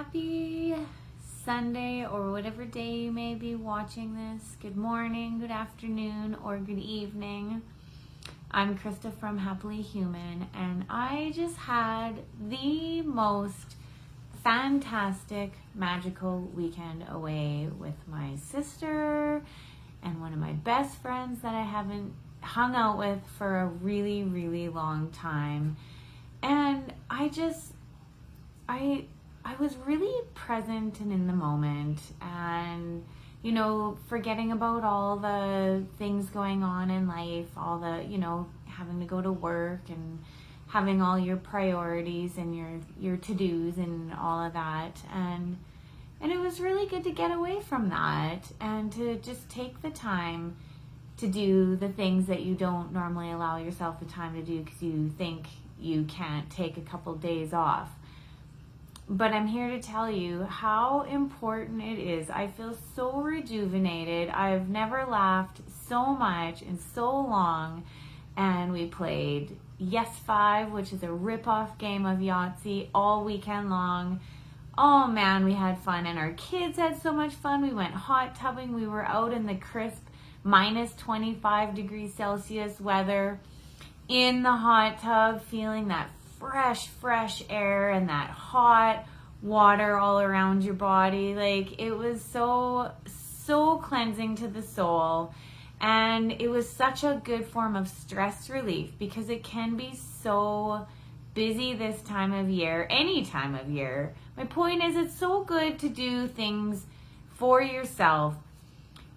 Happy Sunday or whatever day you may be watching this. Good morning, good afternoon, or good evening. I'm Krista from Happily Human, and I just had the most fantastic, magical weekend away with my sister and one of my best friends that I haven't hung out with for a really, really long time. And I was really present and in the moment, and forgetting about all the things going on in life, all the having to go to work and having all your priorities and your to-dos and all of that, and it was really good to get away from that and to just take the time to do the things that you don't normally allow yourself the time to do because you think you can't take a couple days off. But I'm here to tell you how important it is. I feel so rejuvenated. I've never laughed so much in so long. And we played Yes 5, which is a rip-off game of Yahtzee, all weekend long. Oh man, we had fun, and our kids had so much fun. We went hot tubbing. We were out in the crisp minus 25 degrees Celsius weather in the hot tub, feeling that fresh air and that hot water all around your body. Like, it was so cleansing to the soul. And it was such a good form of stress relief because it can be so busy this time of year, any time of year. My point is, it's so good to do things for yourself,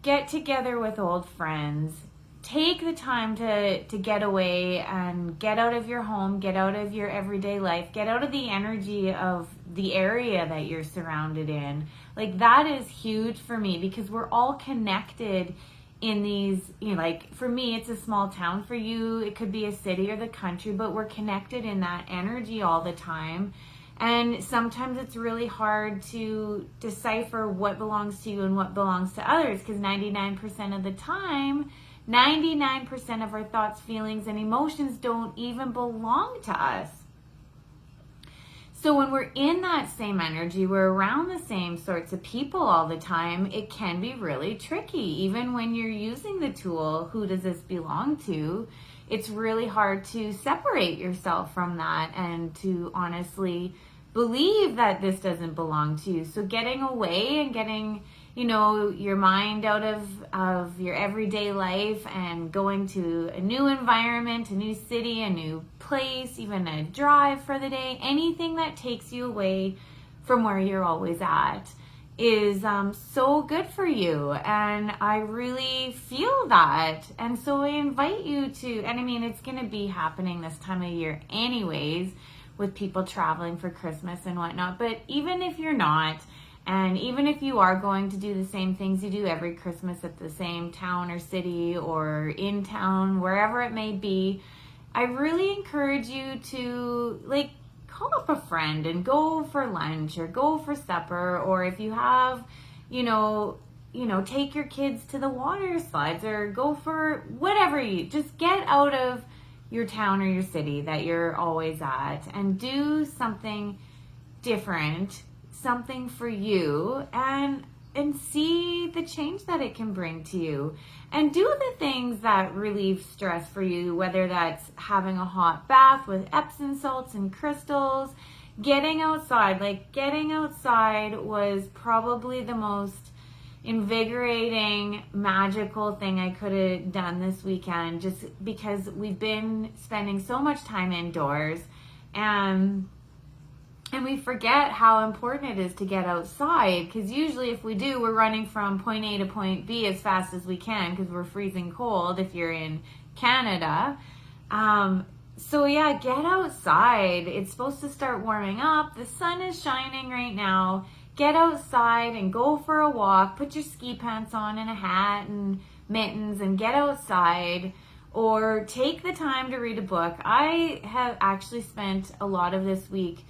get together with old friends, take the time to get away and get out of your home, get out of your everyday life, get out of the energy of the area that you're surrounded in. Like, that is huge for me because we're all connected in these, like, for me, it's a small town. For you, it could be a city or the country, but we're connected in that energy all the time. And sometimes it's really hard to decipher what belongs to you and what belongs to others because 99% of the time, 99% of our thoughts, feelings, and emotions don't even belong to us. So when we're in that same energy, we're around the same sorts of people all the time, it can be really tricky. Even when you're using the tool, who does this belong to? It's really hard to separate yourself from that and to honestly believe that this doesn't belong to you. So getting away and getting your mind out of your everyday life and going to a new environment, a new city, a new place, even a drive for the day, anything that takes you away from where you're always at is so good for you. And I really feel that. And so I invite you to, and I mean, it's going to be happening this time of year anyways, with people traveling for Christmas and whatnot. But even if you're not, and even if you are going to do the same things you do every Christmas at the same town or city or in town, wherever it may be, I really encourage you to call up a friend and go for lunch or go for supper, or if you have, take your kids to the water slides or go for whatever just get out of your town or your city that you're always at and do something different, something for you, and see the change that it can bring to you. And do the things that relieve stress for you, whether that's having a hot bath with Epsom salts and crystals, getting outside. Like, getting outside was probably the most invigorating, magical thing I could have done this weekend, just because we've been spending so much time indoors, and we forget how important it is to get outside, because usually if we do, we're running from point A to point B as fast as we can because we're freezing cold if you're in Canada. So yeah, get outside. It's supposed to start warming up. The sun is shining right now. Get outside and go for a walk. Put your ski pants on and a hat and mittens and get outside. Or take the time to read a book. I have actually spent a lot of this week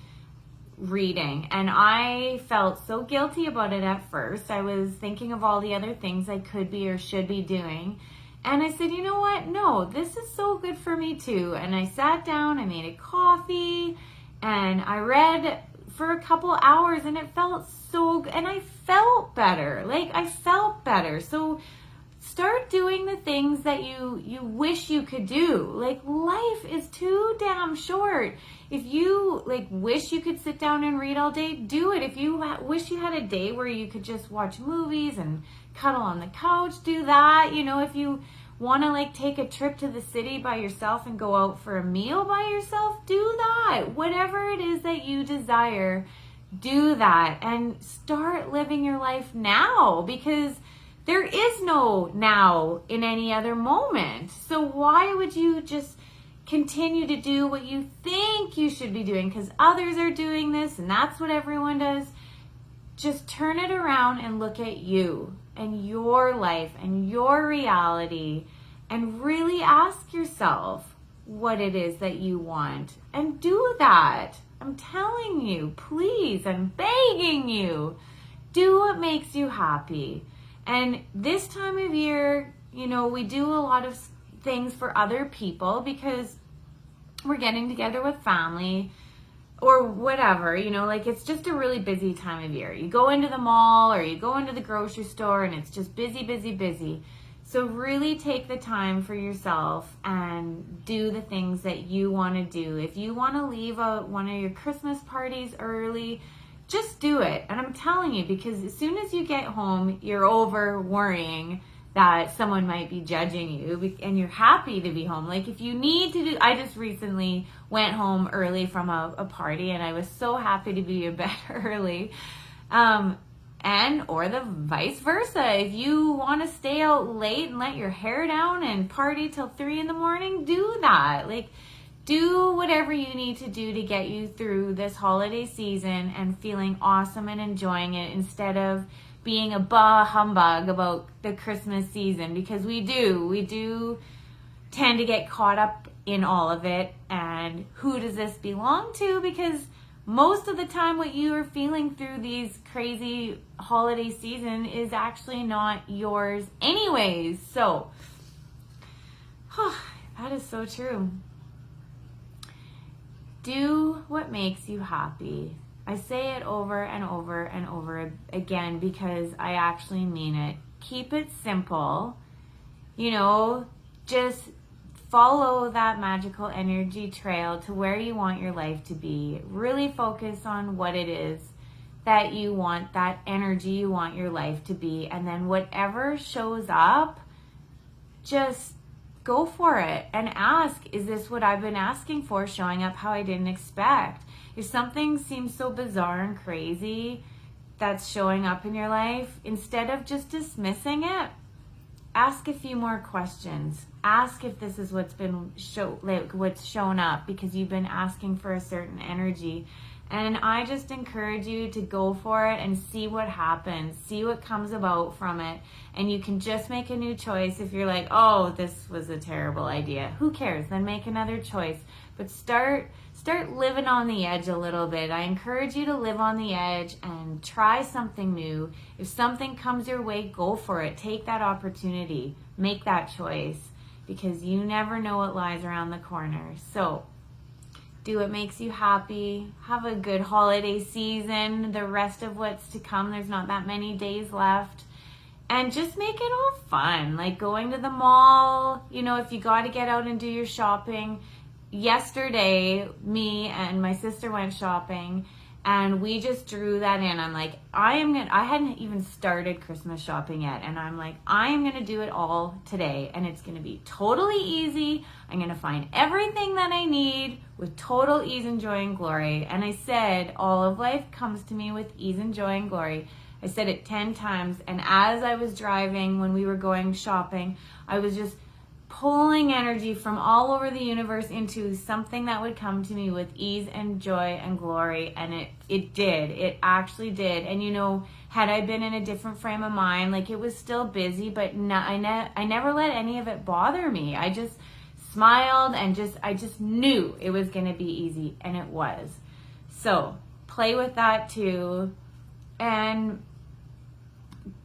reading, and I felt so guilty about it at first. I was thinking of all the other things I could be or should be doing, and I said, you know what, no, this is so good for me too. And I sat down, I made a coffee, and I read for a couple hours and it felt so good. And I felt better. So start doing the things that you wish you could do. Like, life is too damn short. If you wish you could sit down and read all day, do it. If you wish you had a day where you could just watch movies and cuddle on the couch, do that. If you want to take a trip to the city by yourself and go out for a meal by yourself, do that. Whatever it is that you desire, do that and start living your life now, because there is no now in any other moment. So why would you just continue to do what you think you should be doing because others are doing this and that's what everyone does? Just turn it around and look at you and your life and your reality and really ask yourself what it is that you want and do that. I'm telling you, please, I'm begging you, do what makes you happy. And this time of year, we do a lot of things for other people because we're getting together with family or whatever, it's just a really busy time of year. You go into the mall or you go into the grocery store and it's just busy, busy, busy. So really take the time for yourself and do the things that you want to do. If you want to leave one of your Christmas parties early, just do it. And I'm telling you, because as soon as you get home, you're over worrying that someone might be judging you and you're happy to be home. If you need to I just recently went home early from a party and I was so happy to be in bed early. Or the vice versa. If you want to stay out late and let your hair down and party till 3 a.m, do that. Do whatever you need to do to get you through this holiday season and feeling awesome and enjoying it instead of being a bah humbug about the Christmas season, because we do tend to get caught up in all of it. And who does this belong to? Because most of the time what you are feeling through these crazy holiday season is actually not yours anyways. So, that is so true. Do what makes you happy. I say it over and over and over again because I actually mean it. Keep it simple. Just follow that magical energy trail to where you want your life to be. Really focus on what it is that you want, that energy you want your life to be. And then whatever shows up, just go for it and ask, is this what I've been asking for showing up how I didn't expect? If something seems so bizarre and crazy that's showing up in your life, instead of just dismissing it, ask a few more questions. Ask if this is what's been what's shown up because you've been asking for a certain energy. And I just encourage you to go for it and see what happens, see what comes about from it. And you can just make a new choice. If you're like, oh, this was a terrible idea, who cares? Then make another choice. But start living on the edge a little bit. I encourage you to live on the edge and try something new. If something comes your way, go for it. Take that opportunity. Make that choice because you never know what lies around the corner. So do what makes you happy. Have a good holiday season. The rest of what's to come, there's not that many days left. And just make it all fun. Like going to the mall, if you got to get out and do your shopping. Yesterday, me and my sister went shopping and we just drew that in. I'm like, I hadn't even started Christmas shopping yet. And I'm like, I am going to do it all today. And it's going to be totally easy. I'm going to find everything that I need with total ease and joy and glory. And I said, all of life comes to me with ease and joy and glory. I said it 10 times. And as I was driving, when we were going shopping, I was just pulling energy from all over the universe into something that would come to me with ease and joy and glory. And it did. It actually did. And had I been in a different frame of mind, it was still busy, but I never let any of it bother me. I just smiled and I just knew it was going to be easy, and it was. So play with that too. And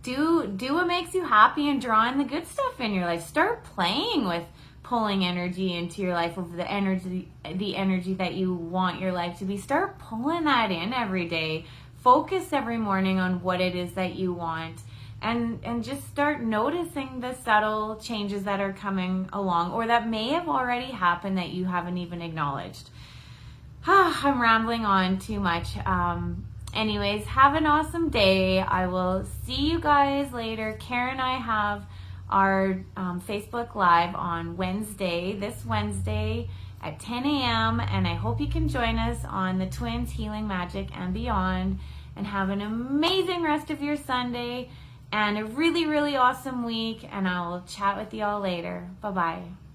do what makes you happy and draw in the good stuff in your life. Start playing with pulling energy into your life, of the energy that you want your life to be. Start pulling that in every day. Focus every morning on what it is that you want, and just start noticing the subtle changes that are coming along, or that may have already happened that you haven't even acknowledged. I'm rambling on too much. Anyways, have an awesome day. I will see you guys later. Karen and I have our Facebook Live on this Wednesday at 10 a.m. And I hope you can join us on the Twins Healing Magic and Beyond. And have an amazing rest of your Sunday and a really, really awesome week. And I will chat with you all later. Bye-bye.